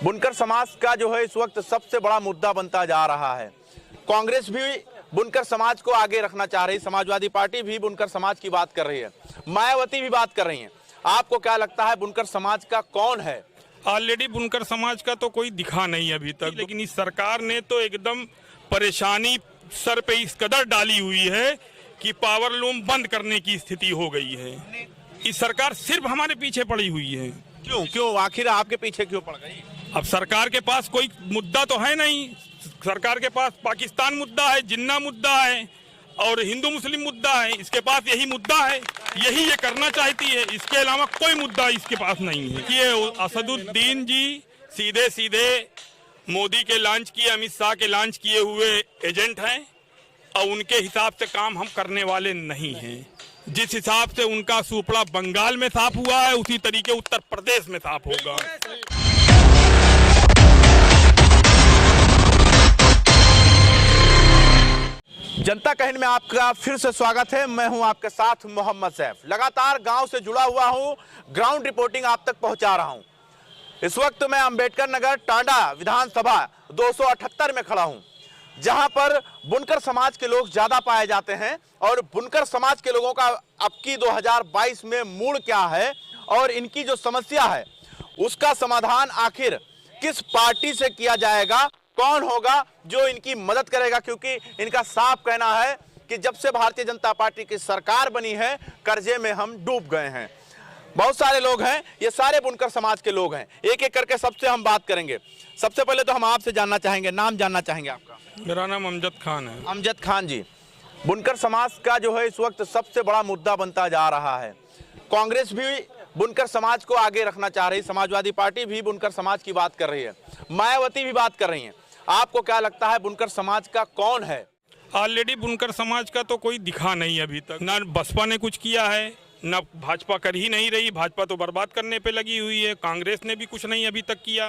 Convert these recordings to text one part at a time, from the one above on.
बुनकर समाज का जो है इस वक्त सबसे बड़ा मुद्दा बनता जा रहा है। कांग्रेस भी बुनकर समाज को आगे रखना चाह रही, समाजवादी पार्टी भी बुनकर समाज की बात कर रही है, मायावती भी बात कर रही है। आपको क्या लगता है बुनकर समाज का कौन है? ऑलरेडी बुनकर समाज का तो कोई दिखा नहीं अभी तक, लेकिन इस सरकार ने तो एकदम परेशानी सर पे इस कदर डाली हुई है कि पावर लूम बंद करने की स्थिति हो गई है। इस सरकार सिर्फ हमारे पीछे पड़ी हुई है। क्यों आखिर आपके पीछे क्यों पड़ गई? अब सरकार के पास कोई मुद्दा तो है नहीं। सरकार के पास पाकिस्तान मुद्दा है, जिन्ना मुद्दा है और हिंदू मुस्लिम मुद्दा है। इसके पास यही मुद्दा है, यही ये करना चाहती है। इसके अलावा कोई मुद्दा इसके पास नहीं है। ये असदुद्दीन जी सीधे सीधे मोदी के लॉन्च किए, अमित शाह के लॉन्च किए हुए एजेंट हैं और उनके हिसाब से काम हम करने वाले नहीं हैं। जिस हिसाब से उनका सुपड़ा बंगाल में साफ हुआ है, उसी तरीके उत्तर प्रदेश में साफ होगा। जनता कहने में आपका फिर से स्वागत है। मैं हूं आपके साथ मोहम्मद सैफ। लगातार गांव से जुड़ा हुआ हूं, ग्राउंड रिपोर्टिंग आप तक पहुंचा रहा हूं। इस वक्त मैं अंबेडकर नगर टांडा विधानसभा 278 में खड़ा हूं, जहां पर बुनकर समाज के लोग ज्यादा पाए जाते हैं। और बुनकर समाज के लोगों का अब की 2022 में मूड क्या है और इनकी जो समस्या है उसका समाधान आखिर किस पार्टी से किया जाएगा, कौन होगा जो इनकी मदद करेगा, क्योंकि इनका साफ कहना है कि जब से भारतीय जनता पार्टी की सरकार बनी है कर्जे में हम डूब गए हैं। बहुत सारे लोग हैं, ये सारे बुनकर समाज के लोग हैं। एक एक करके सबसे हम बात करेंगे। सबसे पहले तो हम आपसे जानना चाहेंगे, नाम जानना चाहेंगे आपका। मेरा नाम अमजद खान है। अमजद खान जी, बुनकर समाज का जो है इस वक्त सबसे बड़ा मुद्दा बनता जा रहा है। कांग्रेस भी बुनकर समाज को आगे रखना चाह रही, समाजवादी पार्टी भी बुनकर समाज की बात कर रही है, मायावती भी बात कर रही है। आपको क्या लगता है बुनकर समाज का कौन है? ऑलरेडी बुनकर समाज का तो कोई दिखा नहीं अभी तक। ना बसपा ने कुछ किया है, ना भाजपा कर ही नहीं रही। भाजपा तो बर्बाद करने पे लगी हुई है। कांग्रेस ने भी कुछ नहीं अभी तक किया,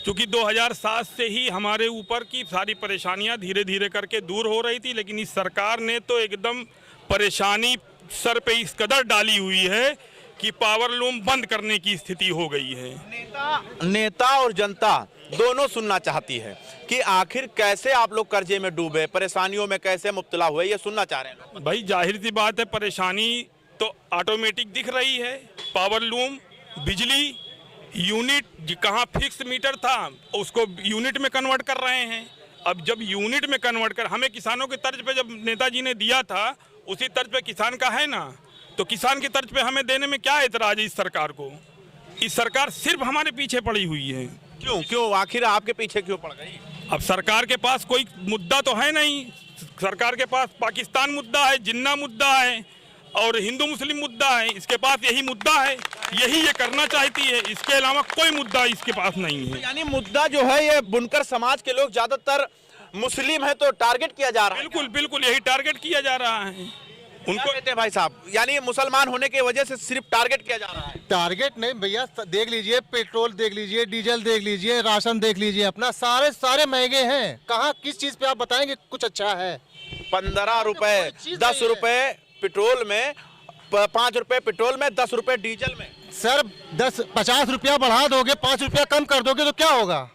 क्योंकि 2007 से ही हमारे ऊपर की सारी परेशानियां धीरे धीरे करके दूर हो रही थी। लेकिन इस सरकार ने तो एकदम परेशानी सर पे इस कदर डाली हुई है कि पावर लूम बंद करने की स्थिति हो गई है। नेता और जनता दोनों सुनना चाहती है कि आखिर कैसे आप लोग कर्जे में डूबे, परेशानियों में कैसे मुब्तला हुए, ये सुनना चाह रहे हैं लोग। भाई जाहिर सी बात है, परेशानी तो ऑटोमेटिक दिख रही है। पावर लूम, बिजली यूनिट, कहाँ फिक्स मीटर था उसको यूनिट में कन्वर्ट कर रहे हैं। अब जब यूनिट में कन्वर्ट कर, हमें किसानों के तर्ज पे जब नेताजी ने दिया था उसी तर्ज पे किसान का है ना, तो किसान की तर्ज पे हमें देने में क्या एतराज है इस सरकार को? इस सरकार सिर्फ हमारे पीछे पड़ी हुई है। क्यों आखिर आपके पीछे क्यों पड़ गई? अब सरकार के पास कोई मुद्दा तो है नहीं। सरकार के पास पाकिस्तान मुद्दा है, जिन्ना मुद्दा है और हिंदू मुस्लिम मुद्दा है। इसके पास यही मुद्दा है, यही ये करना चाहती है। इसके अलावा कोई मुद्दा इसके पास नहीं है। यानी मुद्दा जो है ये बुनकर समाज के लोग ज्यादातर मुस्लिम है तो टारगेट किया जा रहा है। बिल्कुल बिल्कुल यही टारगेट किया जा रहा है उनको। कहते हैं भाई साहब, यानी मुसलमान होने की वजह से सिर्फ टारगेट किया जा रहा है। टारगेट नहीं भैया, देख लीजिए पेट्रोल देख लीजिए, डीजल देख लीजिए, राशन देख लीजिए, अपना सारे महंगे हैं। कहाँ किस चीज पे आप बताएंगे कुछ अच्छा है? 15 रुपए 10 रुपए पेट्रोल में, 5 रुपए पेट्रोल में, 10 रुपए डीजल में। सर 50 रुपया बढ़ा दोगे, 5 रुपया कम कर दोगे तो क्या होगा?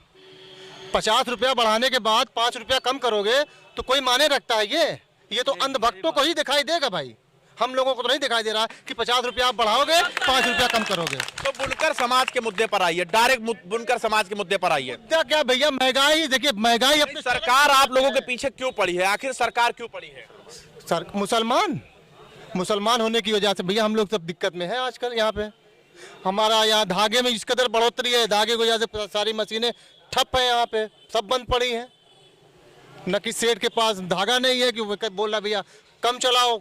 50 रुपया बढ़ाने के बाद 5 रुपया कम करोगे तो कोई माने रखता है? ये तो अंधभक्तों को ही दिखाई देगा भाई, हम लोगों को तो नहीं दिखाई दे रहा कि 50 रुपया आप बढ़ाओगे, 5 रुपया कम करोगे। तो बुनकर समाज के मुद्दे पर आइए, डायरेक्ट बुनकर समाज के मुद्दे पर आइए। क्या भैया, महंगाई देखिए, महंगाई अपनी सरकार आप लोगों के पीछे क्यों पड़ी है? आखिर सरकार क्यों पड़ी है? सर मुसलमान होने की वजह से भैया हम लोग सब दिक्कत में है आजकल। यहाँ पे हमारा यहाँ धागे में इस कदर बढ़ोतरी है, धागे की वजह से सारी मशीनें ठप है, यहाँ पे सब बंद पड़ी हैं। न कि सेठ के पास धागा नहीं है कि वो बोल रहा भैया कम चलाओ,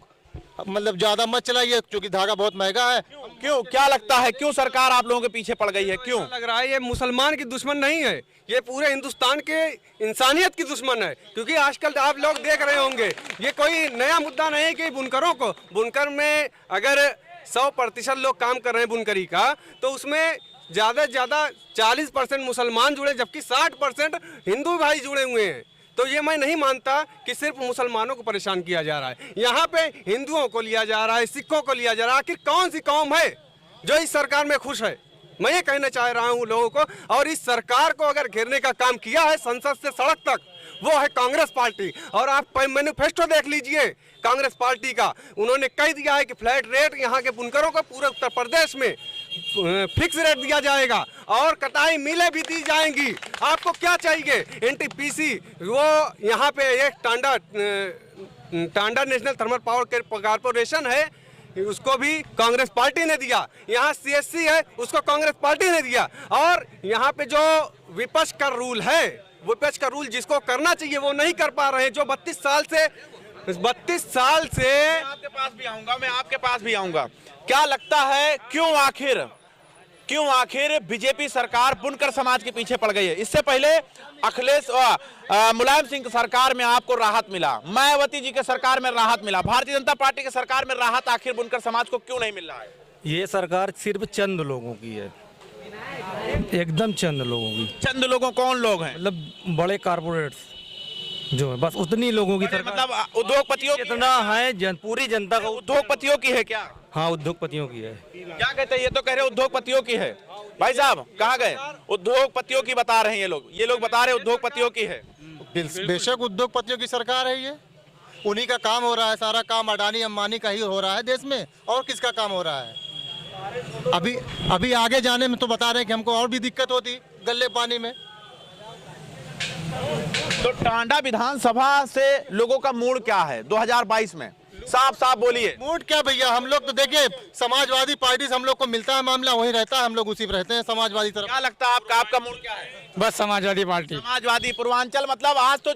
मतलब ज्यादा मत चलाइए क्योंकि धागा बहुत महंगा है। क्यों क्या लगता है क्यों सरकार आप लोगों के पीछे पड़ गई है? क्यों लग रहा है ये मुसलमान की दुश्मन नहीं है, ये पूरे हिंदुस्तान के इंसानियत की दुश्मन है। क्योंकि आजकल आप लोग देख रहे होंगे ये कोई नया मुद्दा नहीं है कि बुनकरों को, बुनकर में अगर 100% लोग काम कर रहे हैं बुनकरी का, तो उसमें ज़्यादा से ज़्यादा 40% मुसलमान जुड़े, जबकि 60% हिंदू भाई जुड़े हुए हैं। तो ये मैं नहीं मानता कि सिर्फ मुसलमानों को परेशान किया जा रहा है, यहाँ पे हिंदुओं को लिया जा रहा है, सिखों को लिया जा रहा है। आखिर कौन सी कौम है जो इस सरकार में खुश है? मैं ये कहना चाह रहा हूँ लोगों को। और इस सरकार को अगर घेरने का काम किया है संसद से सड़क तक, वो है कांग्रेस पार्टी। और आप मैनिफेस्टो देख लीजिए कांग्रेस पार्टी का, उन्होंने कह दिया है कि फ्लैट रेट यहाँ के बुनकरों को पूरे उत्तर प्रदेश में फिक्स रेट दिया जाएगा और कटाई मिलें भी दी जाएंगी। आपको क्या चाहिए? एनटीपीसी वो यहाँ पे एक Tanda national thermal power corporation है, उसको भी कांग्रेस पार्टी ने दिया। यहाँ सीएससी है, उसको कांग्रेस पार्टी ने दिया। और यहाँ पे जो विपक्ष का रूल है, विपक्ष का रूल जिसको करना चाहिए वो नहीं कर पा रहे हैं। जो 32 साल से आपके पास भी आऊंगा, मैं आपके पास भी आऊंगा। क्या लगता है क्यों आखिर बीजेपी सरकार बुनकर समाज के पीछे पड़ गई है? इससे पहले मुलायम सिंह की सरकार में आपको राहत मिला, मायावती जी के सरकार में राहत मिला, भारतीय जनता पार्टी की सरकार में राहत आखिर बुनकर समाज को क्यों नहीं मिल रहा है? ये सरकार सिर्फ चंद लोगों की है, एकदम चंद लोगों की। चंद लोगों कौन लोग हैं? मतलब बड़े कारपोरेट्स जो है, बस उतनी लोगों की सरकार। मतलब उद्योगपतियों इतना है पूरी जनता का। उद्योगपतियों की है क्या? हाँ, उद्योगपतियों की है। क्या कहते हैं? ये तो कह रहे उद्योगपतियों की है। भाई साहब कहाँ गए? उद्योगपतियों की बता रहे हैं ये लोग बता रहे उद्योगपतियों की है। बेशक उद्योगपतियों की सरकार है, ये उन्हीं का काम हो रहा है, सारा काम अडानी अंबानी का ही हो रहा है देश में, और किसका काम हो रहा है? अभी आगे जाने में तो बता रहे हैं कि हमको और भी दिक्कत होती गल्ले पानी में। तो टांडा विधानसभा से लोगों का मूड क्या है 2022 में? साफ बोलिए। मूड क्या भैया, हम लोग तो देखिए समाजवादी पार्टी से हम लोग को मिलता है मामला, वही रहता है, हम लोग उसी पर रहते हैं समाजवादी तरफ। क्या लगता है आपका मूड क्या है? बस समाजवादी पार्टी। समाजवादी पूर्वांचल, मतलब आज तो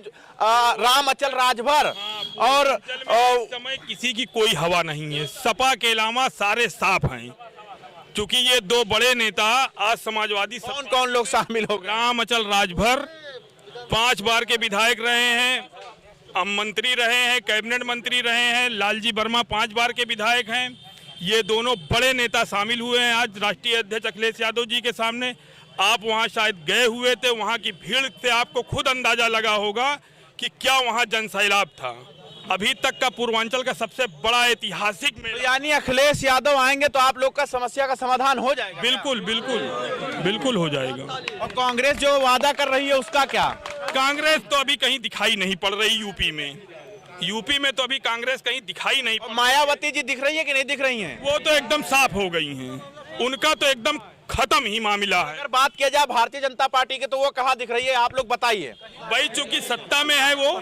राम अचल राजभर और समय किसी की कोई हवा नहीं है। सपा के अलावा सारे साफ हैं, क्योंकि ये दो बड़े नेता आज समाजवादी। कौन लोग शामिल हो गए? राम अचल राजभर 5 बार के विधायक रहे हैं, अब मंत्री रहे हैं, कैबिनेट मंत्री रहे हैं। लालजी वर्मा 5 बार के विधायक हैं। ये दोनों बड़े नेता शामिल हुए हैं आज राष्ट्रीय अध्यक्ष अखिलेश यादव जी के सामने। आप वहां शायद गए हुए थे, वहां की भीड़ से आपको खुद अंदाजा लगा होगा कि क्या वहां जनसैलाब था। अभी तक का पूर्वांचल का सबसे बड़ा ऐतिहासिक मेला। तो यानी अखिलेश यादव आएंगे तो आप लोग का समस्या का समाधान हो जाएगा? बिल्कुल हो जाएगा। और कांग्रेस जो वादा कर रही है उसका क्या? कांग्रेस तो अभी कहीं दिखाई नहीं पड़ रही यूपी में तो अभी कांग्रेस कहीं दिखाई नहीं। मायावती जी दिख रही है कि नहीं दिख रही हैं? वो तो एकदम साफ हो गई हैं, उनका तो एकदम खत्म ही मामला है। अगर बात किया जाए भारतीय जनता पार्टी के तो वो कहाँ दिख रही है, आप लोग बताइए। भाई चूंकि सत्ता में है वो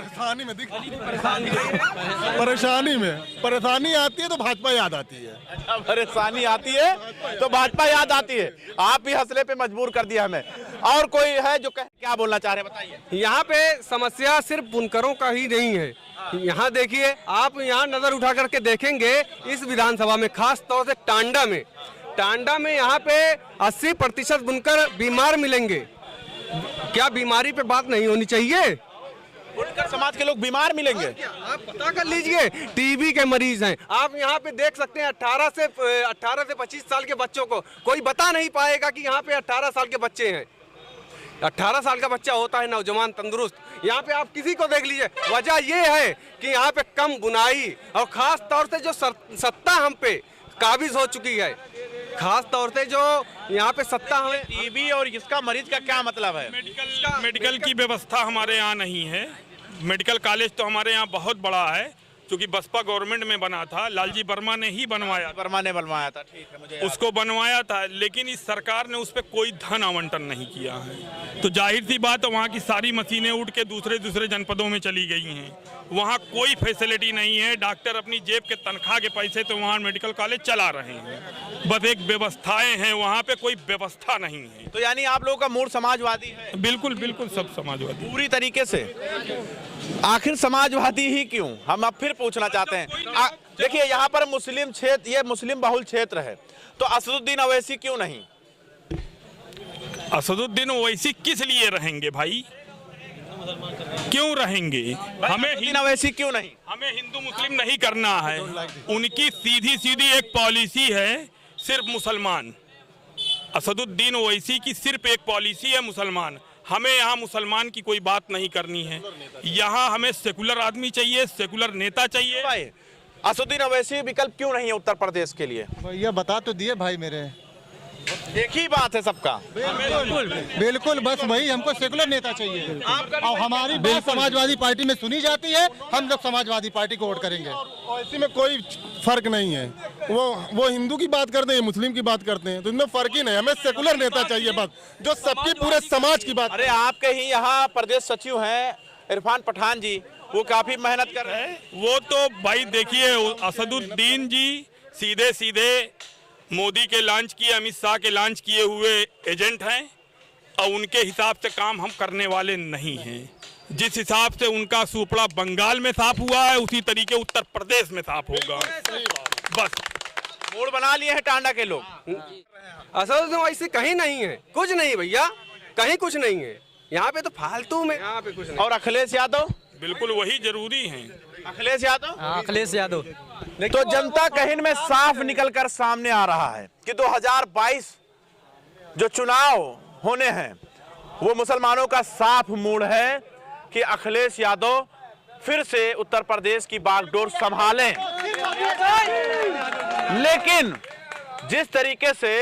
परेशानी आती है तो भाजपा याद आती है। अच्छा, परेशानी आती है तो भाजपा याद आती है। आप भी हंसने पे मजबूर कर दिया हमें। और कोई है जो क्या बोलना चाह रहे हैं, बताइए। यहाँ पे समस्या सिर्फ बुनकरों का ही नहीं है। यहाँ देखिए, आप यहाँ नजर उठा करके देखेंगे इस विधानसभा में, खास तौर से टांडा में यहाँ पे 80% बुनकर बीमार मिलेंगे। क्या बीमारी पे बात नहीं होनी चाहिए? बुनकर समाज के लोग बीमार मिलेंगे? आप पता कर लीजिए, टीबी के मरीज हैं। आप यहाँ पे देख सकते हैं 18 से 25 साल के बच्चों को कोई बता नहीं पाएगा कि यहाँ पे 18 साल के बच्चे हैं। 18 साल का बच्चा होता है नौजवान तंदुरुस्त। यहाँ पे आप किसी को देख लीजिए। वजह ये है कि यहाँ पे कम बुनाई और खास तौर से जो सत्ता हम पे काबिज हो चुकी है, खास तौर से जो यहाँ पे सत्ता हमें। टीबी और इसका मरीज का क्या मतलब है? मेडिकल की व्यवस्था हमारे यहाँ नहीं है। मेडिकल कॉलेज तो हमारे यहाँ बहुत बड़ा है, क्योंकि बसपा गवर्नमेंट में बना था, लालजी वर्मा ने ही बनवाया। वर्मा ने बनवाया था, ठीक है, मुझे उसको बनवाया था, लेकिन इस सरकार ने उस पर कोई धन आवंटन नहीं किया है। तो जाहिर सी बात है वहाँ की सारी मशीनें उठ के दूसरे जनपदों में चली गई हैं। वहाँ कोई फैसिलिटी नहीं है। डॉक्टर अपनी जेब के तनख्वाह के पैसे तो वहाँ मेडिकल कॉलेज चला रहे हैं, बस एक व्यवस्थाएं हैं, वहाँ पे कोई व्यवस्था नहीं है। तो यानी आप लोगों का मूड समाजवादी है? बिल्कुल सब समाजवादी पूरी तरीके से। आखिर समाजवादी ही क्यों, हम अब फिर पूछना चाहते हैं। देखिए यहाँ पर मुस्लिम क्षेत्र, ये मुस्लिम बहुल क्षेत्र है, तो असदुद्दीन अवैसी क्यों नहीं? असदुद्दीन ओवैसी किस लिए रहेंगे भाई? क्यों रहेंगे? हमें अवैसी क्यों नहीं? हमें हिंदू मुस्लिम नहीं करना है। उनकी सीधी एक पॉलिसी है, सिर्फ मुसलमान। असदुद्दीन ओवैसी की सिर्फ एक पॉलिसी है, मुसलमान। हमें यहाँ मुसलमान की कोई बात नहीं करनी है। यहाँ हमें सेकुलर आदमी चाहिए, सेकुलर नेता चाहिए। असदुद्दीन अवैसी विकल्प क्यों नहीं है उत्तर प्रदेश के लिए? भैया बता तो दिए भाई मेरे, एक ही बात है सबका। बिल्कुल, बस वही हमको सेकुलर नेता चाहिए और हमारी बात समाजवादी पार्टी में सुनी जाती है, हम लोग समाजवादी पार्टी को वोट करेंगे। और इसी में कोई फर्क नहीं है, वो हिंदू की बात करते हैं, मुस्लिम की बात करते हैं, तो इनमें फर्क ही नहीं। हमें सेकुलर नेता चाहिए बस, जो सबकी पूरे समाज की बात। अरे आपके ही यहाँ प्रदेश सचिव हैं इरफान पठान जी, वो काफी मेहनत कर रहे हैं। वो तो भाई देखिए, असदुद्दीन जी सीधे सीधे मोदी के लॉन्च किए, अमित शाह के लॉन्च किए हुए एजेंट हैं और उनके हिसाब से काम हम करने वाले नहीं हैं। जिस हिसाब से उनका सुपड़ा बंगाल में साफ हुआ है, उसी तरीके उत्तर प्रदेश में साफ होगा। बस मूड बना लिए हैं टांडा के लोग। असल में ऐसे कहीं नहीं है, कुछ नहीं भैया, कहीं कुछ नहीं है यहाँ पे, तो फालतू में यहाँ पे कुछ नहीं। और अखिलेश यादव, बिल्कुल वही जरूरी है। अखिलेश यादव, अखिलेश यादव। तो जनता कहिन में साफ निकलकर सामने आ रहा है कि 2022 जो चुनाव होने हैं वो मुसलमानों का साफ मूड है कि अखिलेश यादव फिर से उत्तर प्रदेश की बागडोर संभालें। लेकिन जिस तरीके से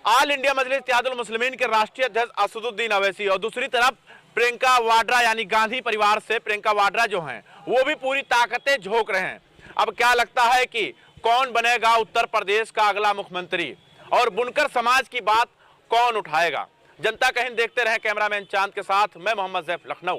ऑल इंडिया मजलिस इत्तेहादुल मुस्लिमीन के राष्ट्रीय अध्यक्ष असदुद्दीन अवैसी और दूसरी तरफ प्रियंका वाड्रा यानी गांधी परिवार से प्रियंका वाड्रा जो हैं वो भी पूरी ताकतें झोंक रहे हैं। अब क्या लगता है कि कौन बनेगा उत्तर प्रदेश का अगला मुख्यमंत्री और बुनकर समाज की बात कौन उठाएगा? जनता कहिन देखते रहे। कैमरामैन चांद के साथ मैं मोहम्मद ज़ैफ, लखनऊ।